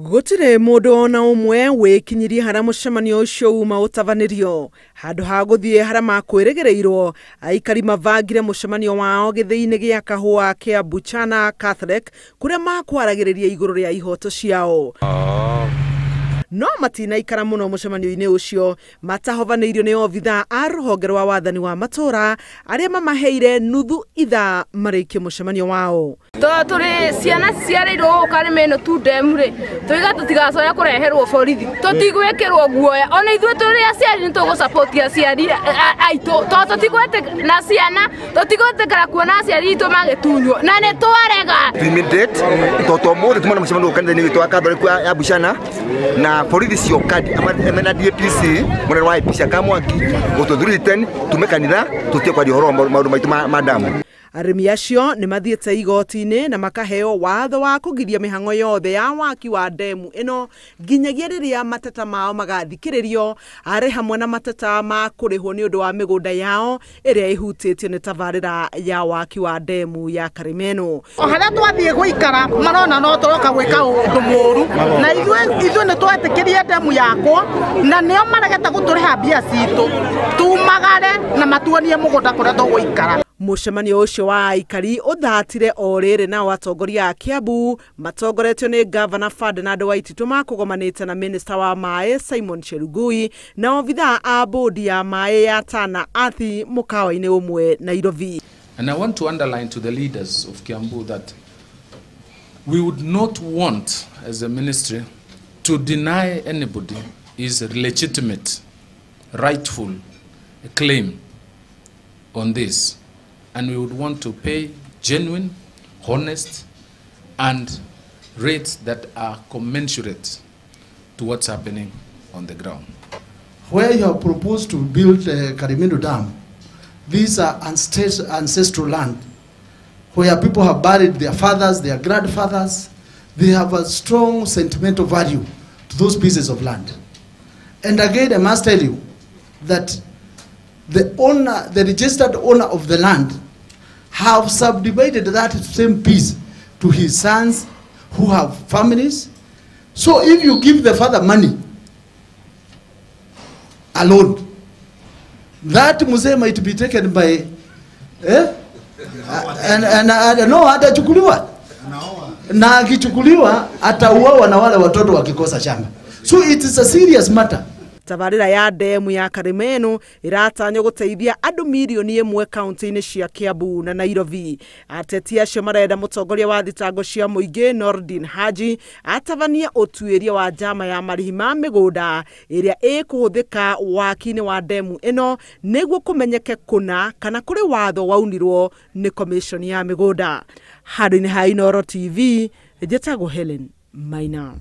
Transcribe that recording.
Gutire mundu ona umwe wikinyirie hara mucemanio ucio uma utavanirio handu ha guthie hara makwirigireirwo aikari mavangire mucemanio wao githii-ini gia kahua kia Buchana Catholic kuria makwaragiriria iguru ria ihoto ciao. No matina ikara muno mucemanio-ini ucio matahovaneirio ni obitha a ruhonge rwa wathani wa matura aria mamaheire nuthu ithaa marikie mucemanio wao. Turi ciana ciareirwo Kariminu tu ndemu ri tuiga tutigacoya kureherwo borithi tutigwikirwo guoya ona ithuĩ turi aciari ni tugu support aciari aitu to tutigwete na ciana tutigwetekera kuona aciari itu magitunywo na ni twarega immediate toto mo tumana mucemanio kanitha-ini witu wa Catholic ya Buchana na borithi ciokadi amena DPC munene wa IPC akamwaki gututhurite tumekanitha tutie kwa horo maundu maitu madamu. Arimi acio ni mathiete igoti-ini na makaheo watho wa kugiria mihango yothe ya waki wa ndemu ino nginyagia riria mateta mao magathikiririo ari hamwe na mateta ma kurihwo ni undu wa migunda yao iria ihutitio ni tavarira ya waki wa ndemu ya Kariminu. Haria twathie guikara marona no turoka gwika undu muru na ithuĩ ni twetikirie ndemu yakwa na nio maregeta guturiha mbia citu tumagare na matuonie mugunda kuria tuguikara. Mucemanio ucio wa aikari uthatire o riri na atongoria a Kiambu matongoretio ni Governor Ferdinand Waititu makugomanite na Minister wa Mai Simon Cherugui na obitha a bodi ya mai ya Tana athi mukawa-ini umwe Nairobi. And I want to underline to the leaders of Kiambu that we would not want as a ministry to deny anybody his legitimate, rightful claim on this. And we would want to pay genuine, honest, and rates that are commensurate to what's happening on the ground. Where you have proposed to build Kariminu Dam, these are ancestral land, where people have buried their fathers, their grandfathers. They have a strong sentimental value to those pieces of land. And again, I must tell you that the owner, the registered owner of the land, have subdivided that same piece to his sons who have families. So if you give the father money alone, that mzee might be taken by no atachukuliwa na akichukuliwa atauawa na wale watoto wakikosa shamba. So it is a serious matter. Tavarira ya ndemu ya Kariminu iratanyo guteithia andu milioni 1 kaunti-ini cia Kiambu na Nairobi. Ateti acio marenda mutongoria wa thitango cia Muingi Nordin Haji atavania utuiria wa njama ya marihi ma migunda iria ikuhuthika waki-ini wa ndemu ino niguo kumenyeke kuna kana kuri watho waunirwo ni Komiconi ya migunda. Handũ-inĩ ha Inooro TV, njĩtagwo Helen Maina.